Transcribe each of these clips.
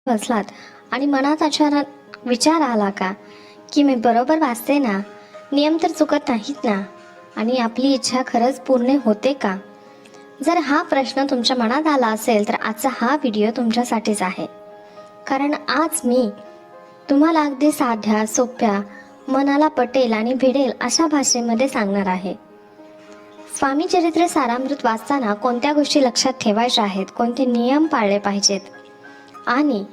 बसलात आणि मनात अचानक विचार आला का की मी बरोबर वाचते ना, नियम तर चुकत नाहीत ना, आणि आपली इच्छा खरंच पूर्ण होते का? जर हा प्रश्न तुमच्या मनात आला असेल तर आजचा हा व्हिडिओ तुमच्यासाठीच आहे. कारण आज मी तुम्हाला अगदी साध्या, सोप्या, मनाला पटेल आणि भिडेल अशा भाषेमध्ये सांगणार आहे. स्वामी चरित्र सारामृत वाचताना कोणत्या गोष्टी लक्षात ठेवायच्या आहेत, कोणते नियम पाळले पाहिजेत, आणि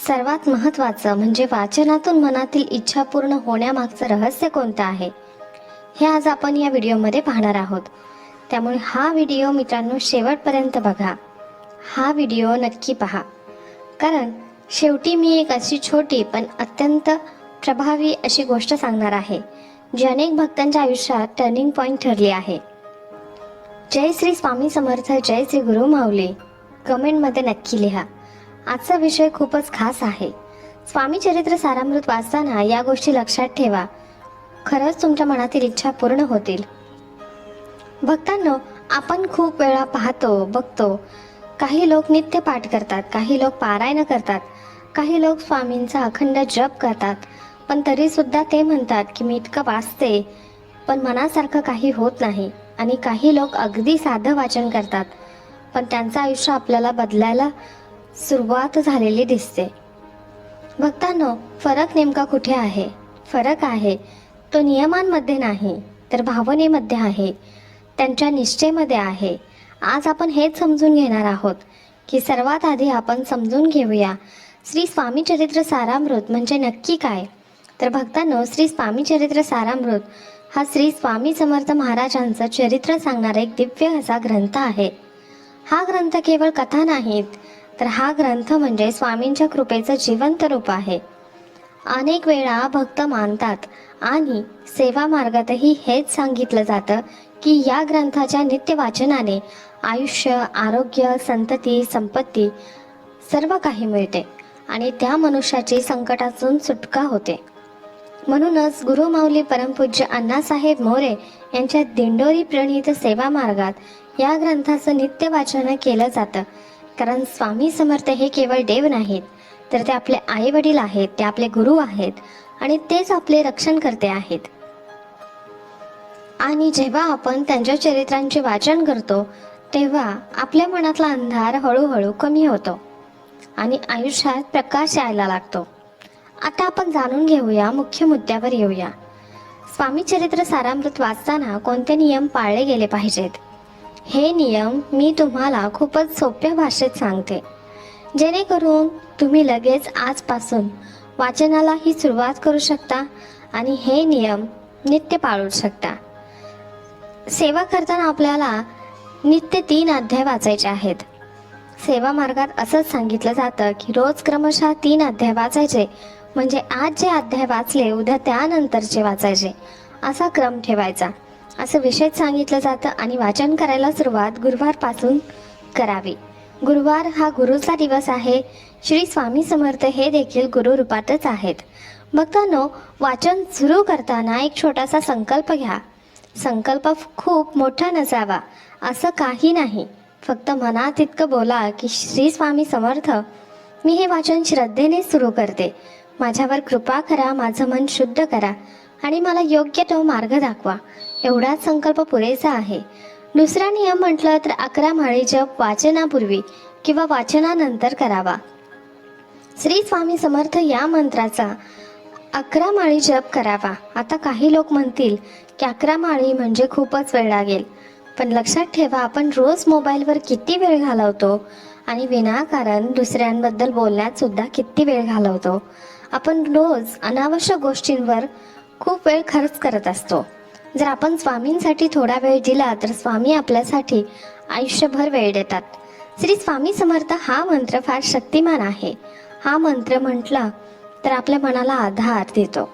सर्वात महत्त्वाचं म्हणजे वाचनातून मनातील इच्छा पूर्ण होण्यामागचं रहस्य कोणतं आहे, हे आज आपण या व्हिडिओमध्ये पाहणार आहोत. त्यामुळे हा व्हिडिओ मित्रांनो शेवटपर्यंत बघा. हा व्हिडिओ नक्की पहा, कारण शेवटी मी एक अशी छोटी पण अत्यंत प्रभावी अशी गोष्ट सांगणार आहे जी अनेक भक्तांच्या आयुष्यात टर्निंग पॉईंट ठरली आहे. जय श्री स्वामी समर्थ, जय श्री गुरु माऊली कमेंटमध्ये नक्की लिहा. आजचा विषय खूपच खास आहे. स्वामी चरित्र सारामृत वाचताना या गोष्टी लक्षात ठेवा, खरंच तुमच्या मनातील इच्छा पूर्ण होतील. भक्तांनो, आपण खूप वेळा पाहतो, बघतो, काही लोक नित्य पाठ करतात, काही लोक पारायण करतात, काही लोक स्वामींचा अखंड जप करतात, पण तरी सुद्धा ते म्हणतात की मी इतकं वाचते पण मनासारखं काही होत नाही. आणि काही लोक अगदी साधं वाचन करतात पण त्यांचं आयुष्य आपल्याला बदलायला सुरुवात झालेली दिसते. भक्तांनो, फरक नेमका कुठे आहे? फरक आहे तो नियमांमध्ये नाही तर भावनेमध्ये आहे, त्यांच्या निष्ठेमध्ये आहे. आज आपण हेच समजून घेणार आहोत की सर्वात आधी आपण समजून घेऊया श्री स्वामी चरित्र सारामृत म्हणजे नक्की काय. तर भक्तांनो, श्री स्वामी चरित्र सारामृत हा श्री स्वामी समर्थ महाराजांचं चरित्र सांगणारा एक दिव्य असा ग्रंथ आहे. हा ग्रंथ केवळ कथा नाहीत, तर हा ग्रंथ म्हणजे स्वामींच्या कृपेचं जिवंत रूप आहे. अनेक वेळा भक्त मानतात आणि सेवा मार्गातही हेच सांगितलं जातं की या ग्रंथाच्या नित्य वाचनाने आयुष्य, आरोग्य, संतती, संपत्ती सर्व काही मिळते आणि त्या मनुष्याची संकटातून सुटका होते. म्हणूनच गुरु माऊली परमपूज्य अण्णासाहेब मोरे यांच्या दिंडोरी प्रणीत सेवा मार्गात या ग्रंथाचं नित्य वाचन केलं जातं. कारण स्वामी समर्थ हे केवळ देव नाहीत, तर ते आपले आई वडील आहेत, ते आपले गुरु आहेत आणि तेच आपले रक्षण करते आहेत. आणि जेव्हा आपण त्यांच्या चरित्रांचे वाचन करतो तेव्हा आपल्या मनातला अंधार हळूहळू कमी होतो आणि आयुष्यात प्रकाश यायला लागतो. आता आपण जाणून घेऊया, मुख्य मुद्द्यावर येऊया. स्वामी चरित्र सारामृत वाचताना कोणते नियम पाळले गेले पाहिजेत, हे नियम मी तुम्हाला खूपच सोप्या भाषेत सांगते, जेणेकरून तुम्ही लगेच आजपासून वाचनालाही सुरुवात करू शकता आणि हे नियम नित्य पाळू शकता. सेवा करताना आपल्याला नित्य 3 अध्याय वाचायचे आहेत. सेवा मार्गात असंच सांगितलं जातं की रोज क्रमशः 3 अध्याय वाचायचे, म्हणजे आज जे अध्याय वाचले उद्या त्यानंतरचे वाचायचे, असा क्रम ठेवायचा असं विशेष सांगितलं जातं. आणि वाचन करायला सुरुवात गुरुवारपासून करावी. गुरुवार हा गुरुचा दिवस आहे. श्री स्वामी समर्थ हे देखील गुरु रूपातच आहेत. भक्तांनो, वाचन सुरू करताना एक छोटासा संकल्प घ्या. संकल्प खूप मोठा नसावा असं काही नाही, फक्त मनात इतकं बोला की श्री स्वामी समर्थ, मी हे वाचन श्रद्धेने सुरू करते. माझ्यावर कृपा करा, माझं मन शुद्ध करा आणि मला योग्य तो मार्ग दाखवा. एवढाच संकल्प पुरेसा आहे. दुसरा नियम म्हटलं तर 11 माळी जप वाचनापूर्वी किंवा वाचनानंतर करावा. श्री स्वामी समर्थ या मंत्राचा 11 माळी जप करावा. आता काही लोक म्हणतील की 11 माळी म्हणजे खूपच वेळ लागेल, पण लक्षात ठेवा, आपण रोज मोबाईलवर किती वेळ घालवतो आणि विनाकारण दुसऱ्यांबद्दल बोलण्यात सुद्धा किती वेळ घालवतो. आपण रोज अनावश्यक गोष्टींवर खूप वेळ खर्च करत असतो. जर आपण स्वामींसाठी थोडा वेळ दिला तर स्वामी आपल्यासाठी आयुष्यभर वेळ देतात. श्री स्वामी समर्थ हा मंत्र फार शक्तिमान आहे. हा मंत्र म्हटला तर आपल्या मनाला आधार देतो,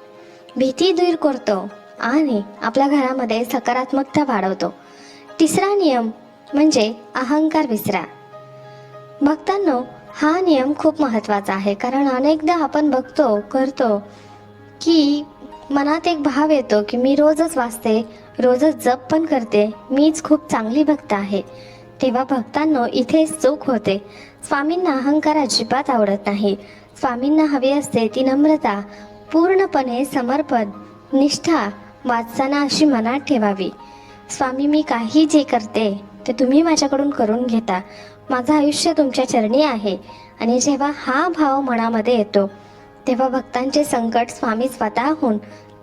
भीती दूर करतो आणि आपल्या घरामध्ये सकारात्मकता वाढवतो. तिसरा नियम म्हणजे अहंकार विसरा. भक्तांनो, हा नियम खूप महत्त्वाचा आहे, कारण अनेकदा आपण बघतो, करतो की मनात एक भाव येतो की मी रोजच वाचते, रोजच जप पण करते, मीच खूप चांगली भक्त आहे. तेव्हा भक्तांनो, इथेच चूक होते. स्वामींना अहंकार अजिबात आवडत नाही. स्वामींना हवी असते ती नम्रता, पूर्णपणे समर्पण, निष्ठा वाचताना अशी मनात ठेवावी. स्वामी, मी काही जे करते ते तुम्ही माझ्याकडून करून घेता. माझं आयुष्य तुमच्या चरणी आहे. आणि जेव्हा हा भाव मनामध्ये येतो तेव्हा भक्तांचे संकट स्वामी स्वतःहून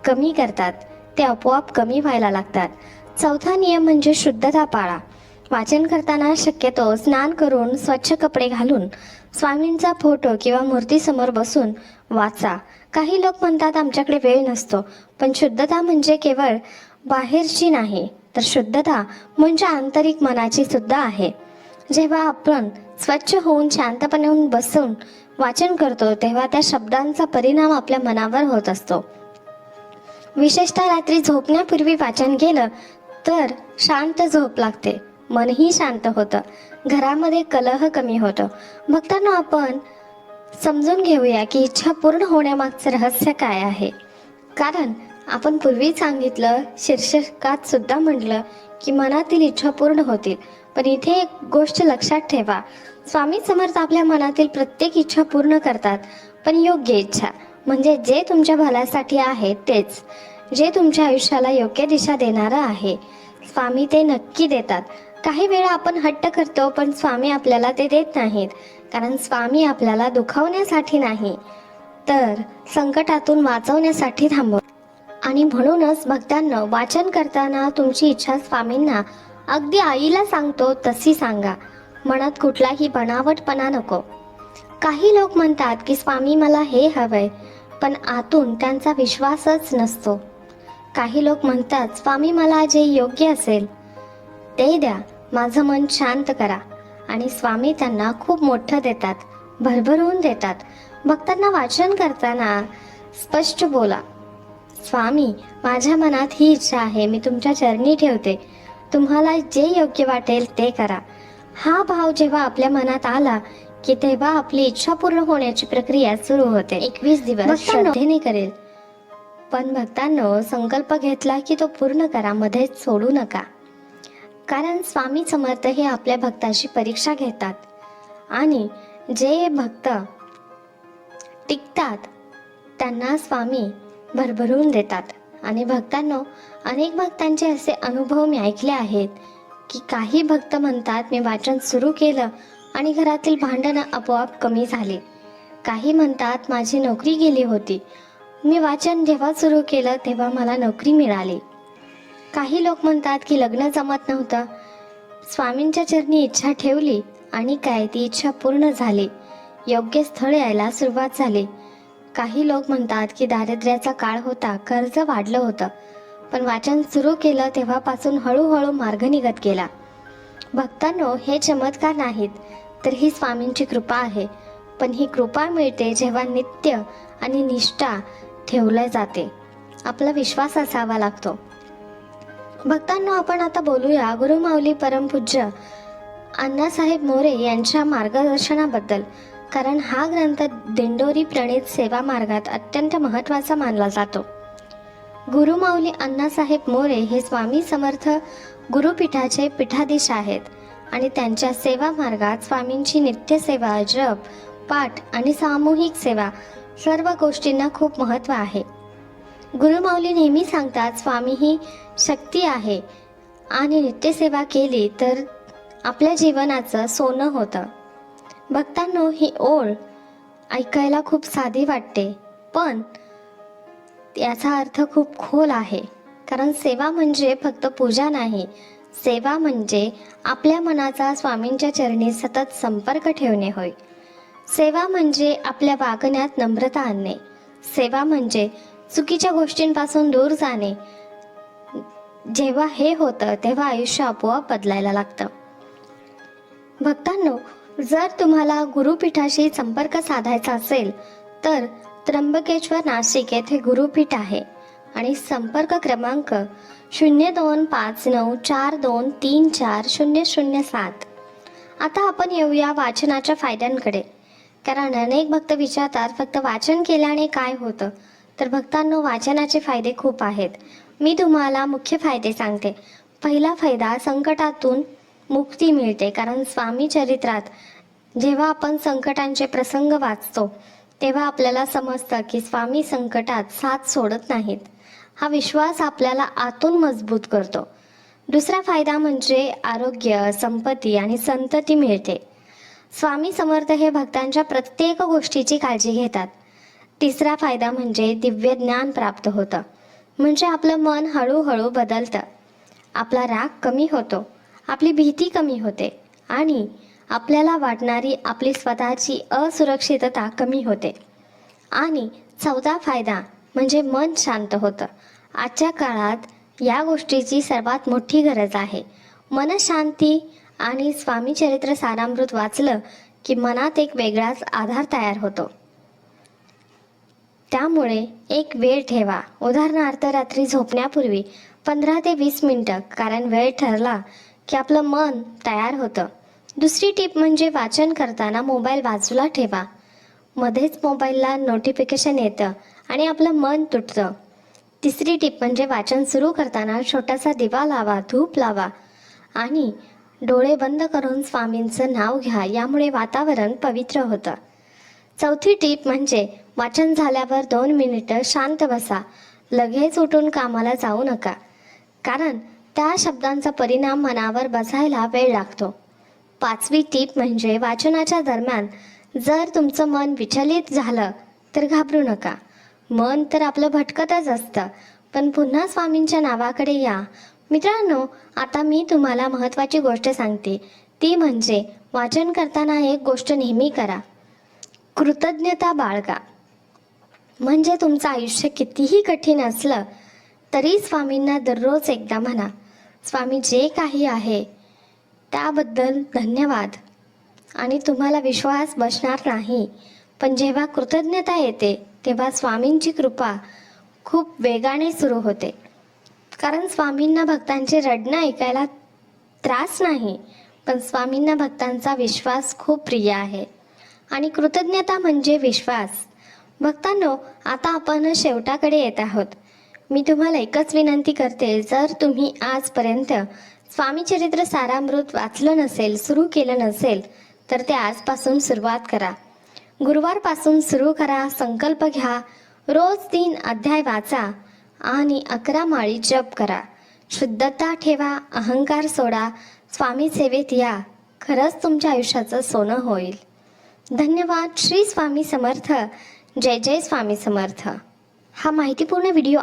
कमी करतात. ते आपोआप कमी व्हायला लागतात. चौथा नियम म्हणजे शुद्धता पाळा. वाचन करताना शक्यतो स्नान करून स्वच्छ कपडे घालून स्वामींचा फोटो किंवा मूर्तीसमोर बसून वाचा. काही लोक म्हणतात आमच्याकडे वेळ नसतो, पण शुद्धता म्हणजे केवळ बाहेरची नाही, तर शुद्धता म्हणजे आंतरिक मनाची सुद्धा आहे. जेव्हा आपण स्वच्छ होऊन शांतपणे बसून वाचन करतो तेव्हा त्या शब्दांचा परिणाम आपल्या मनावर होत असतो. विशेषतः रात्री झोपण्यापूर्वी वाचन केलं तर शांत झोप लागते, मनही शांत होतं, घरामध्ये कलह कमी होतं. भक्तांनो, आपण समजून घेऊया की इच्छा पूर्ण होण्यामागचं रहस्य काय आहे. कारण आपण पूर्वी सांगितलं, शीर्षकात सुद्धा म्हटलं की मनातील इच्छा पूर्ण होतील. पण इथे एक गोष्ट लक्षात ठेवा, स्वामी समर्थ आपल्या मनातील प्रत्येक इच्छा पूर्ण करतात, पण योग्य इच्छा, म्हणजे जे तुमच्या भल्यासाठी आहे तेच, जे तुमच्या आयुष्याला योग्य दिशा देणारं आहे, स्वामी ते नक्की देतात. काही वेळा आपण हट्ट करतो, पण स्वामी आपल्याला ते देत नाहीत. कारण स्वामी आपल्याला दुखावण्यासाठी नाही, तर संकटातून वाचवण्यासाठी थांबव. आणि म्हणूनच भक्तांना वाचन करताना तुमची इच्छा स्वामींना अगदी आईला सांगतो तशी सांगा. मनात कुठलाही बनावटपणा नको. काही लोक म्हणतात की स्वामी मला हे हवंय, पण आतून त्यांचा विश्वासच नसतो. काही लोक म्हणतात स्वामी मला जे योग्य असेल ते द्या, माझं मन शांत करा. आणि स्वामी त्यांना खूप मोठं देतात, भरभरून देतात. भक्तांना वाचन करताना स्पष्ट बोला, स्वामी माझ्या मनात ही इच्छा आहे, मी तुमच्या चरणी ठेवते, तुम्हाला जे योग्य वाटेल ते करा. हा भाव जेव्हा आपल्या मनात आला की तेव्हा आपली इच्छा पूर्ण होण्याची प्रक्रिया सुरू होते. 21 दिवस श्रद्धेने करेल, पण भक्तांनो संकल्प घेतला की तो पूर्ण करा, मध्येच सोडू नका. कारण स्वामी समर्थ हे आपल्या भक्ताची परीक्षा घेतात आणि जे भक्त टिकतात त्यांना स्वामी भरभरून देतात. आणि भक्तांनो, अनेक भक्तांचे असे अनुभव मी ऐकले आहेत की काही भक्त म्हणतात मी वाचन सुरू केलं आणि घरातील भांडणं आपोआप कमी झाली. काही म्हणतात माझी नोकरी गेली होती, मी वाचन जेव्हा सुरू केलं तेव्हा मला नोकरी मिळाली. काही लोक म्हणतात की लग्न जमत नव्हतं, स्वामींच्या चरणी इच्छा ठेवली आणि काय ती इच्छा पूर्ण झाली, योग्य स्थळ यायला सुरुवात झाली. काही लोक म्हणतात की दारिद्र्याचा काळ होता, कर्ज वाढलं होतं, पण वाचन सुरू केलं तेव्हापासून हळूहळू मार्ग निघत गेला. भक्तांनो, हे चमत्कार नाहीत, तर ही स्वामींची कृपा आहे. पण ही कृपा मिळते जेव्हा नित्य आणि निष्ठा ठेवल्या जाते, आपला विश्वास असावा लागतो. भक्तांनो, आपण आता बोलूया गुरुमाऊली परमपूज्य अण्णासाहेब मोरे यांच्या मार्गदर्शनाबद्दल. कारण हा ग्रंथ दिंडोरी प्रणीत सेवा मार्गात अत्यंत महत्त्वाचा मानला जातो. गुरुमाऊली अण्णासाहेब मोरे हे स्वामी समर्थ गुरुपीठाचे पीठाधीश आहेत आणि त्यांच्या सेवा मार्गात स्वामींची नित्यसेवा, जप, पाठ आणि सामूहिक सेवा सर्व गोष्टींना खूप महत्त्व आहे. गुरुमाऊली नेहमी सांगतात, स्वामी ही शक्ती आहे आणि नित्यसेवा केली तर आपल्या जीवनाचं सोनं होतं. भक्तांनो, ही ओळ ऐकायला खूप साधी वाटते, पण याचा अर्थ खूप खोल आहे. कारण सेवा म्हणजे फक्त पूजा नाही, सेवा म्हणजे आपल्या मनाचा स्वामींच्या चरणी सतत संपर्क ठेवणे होय. सेवा म्हणजे आपल्या वागण्यात नम्रता आणणे. सेवा म्हणजे चुकीच्या गोष्टींपासून दूर जाणे. जेव्हा हे होतं तेव्हा आयुष्य आपोआप बदलायला लागतं. भक्तांनो, जर तुम्हाला गुरुपीठाशी संपर्क साधायचा असेल तर त्र्यंबकेश्वर नाशिक येथे गुरुपीठ आहे आणि संपर्क क्रमांक 025942340007. आता आपण येऊया वाचनाच्या फायद्यांकडे. कारण अनेक भक्त विचारतात फक्त वाचन केल्याने काय होतं. तर भक्तांनो, वाचनाचे फायदे खूप आहेत. मी तुम्हाला मुख्य फायदे सांगते. पहिला फायदा, संकटातून मुक्ती मिळते. कारण स्वामी चरित्रात जेव्हा आपण संकटांचे प्रसंग वाचतो तेव्हा आपल्याला समजतं की स्वामी संकटात साथ सोडत नाहीत. हा विश्वास आपल्याला आतून मजबूत करतो. दुसरा फायदा म्हणजे आरोग्य, संपत्ती आणि संतती मिळते. स्वामी समर्थ हे भक्तांच्या प्रत्येक गोष्टीची काळजी घेतात. तिसरा फायदा म्हणजे दिव्य ज्ञान प्राप्त होतं. म्हणजे आपलं मन हळूहळू बदलतं. आपला राग कमी होतो, आपली भीती कमी होते आणि आपल्याला वाटणारी आपली स्वतःची असुरक्षितता कमी होते. आणि चौथा फायदा म्हणजे मन शांत होतं. आजच्या काळात या गोष्टीची सर्वात मोठी गरज आहे. मनशांती. आणि स्वामी चरित्र सारामृत वाचलं की मनात एक वेगळाच आधार तयार होतो. त्यामुळे एक वेळ ठेवा. उदाहरणार्थ रात्री झोपण्यापूर्वी 15 ते 20 मिनटं, कारण वेळ ठरला की आपलं मन तयार होतं. दुसरी टीप म्हणजे वाचन करताना मोबाईल बाजूला ठेवा. मध्येच मोबाईलला नोटिफिकेशन येतं आणि आपलं मन तुटतं. तिसरी टीप म्हणजे वाचन सुरू करताना छोटासा दिवा लावा, धूप लावा आणि डोळे बंद करून स्वामींचं नाव घ्या. यामुळे वातावरण पवित्र होतं. चौथी टीप म्हणजे वाचन झाल्यावर 2 मिनिटं शांत बसा. लगेच उठून कामाला जाऊ नका, कारण त्या शब्दांचा परिणाम मनावर बसायला वेळ लागतो. पाचवी टीप म्हणजे वाचनाच्या दरम्यान जर तुमचं मन विचलित झालं तर घाबरू नका. मन तर आपलं भटकतच असतं, पण पुन्हा स्वामींच्या नावाकडे या. मित्रांनो, आता मी तुम्हाला महत्त्वाची गोष्ट सांगते, ती म्हणजे वाचन करताना एक गोष्ट नेहमी करा, कृतज्ञता बाळगा. म्हणजे तुमचं आयुष्य कितीही कठीण असलं तरी स्वामींना दररोज एकदा म्हणा, स्वामी जे काही आहे त्याबद्दल धन्यवाद. आणि तुम्हाला विश्वास बसणार नाही, पण जेव्हा कृतज्ञता येते तेव्हा स्वामींची कृपा खूप वेगाने सुरू होते. कारण स्वामींना भक्तांचे रडणं ऐकायला त्रास नाही, पण स्वामींना भक्तांचा विश्वास खूप प्रिय आहे. आणि कृतज्ञता म्हणजे विश्वास. भक्तांनो, आता आपण शेवटाकडे येत आहोत. मी तुम्हाला एकच विनंती करते, जर तुम्ही आजपर्यंत स्वामी चरित्र सारामृत वाचलं नसेल, सुरू केलं नसेल, तर ते आजपासून सुरुवात करा. गुरुवारपासून सुरू करा. संकल्प घ्या, रोज 3 अध्याय वाचा आणि 11 माळी जप करा. शुद्धता ठेवा, अहंकार सोडा, स्वामी सेवेत या. खरंच तुमच्या आयुष्याचं सोनं होईल. धन्यवाद. श्री स्वामी समर्थ. जय जय स्वामी समर्थ. हा माहितीपूर्ण व्हिडिओ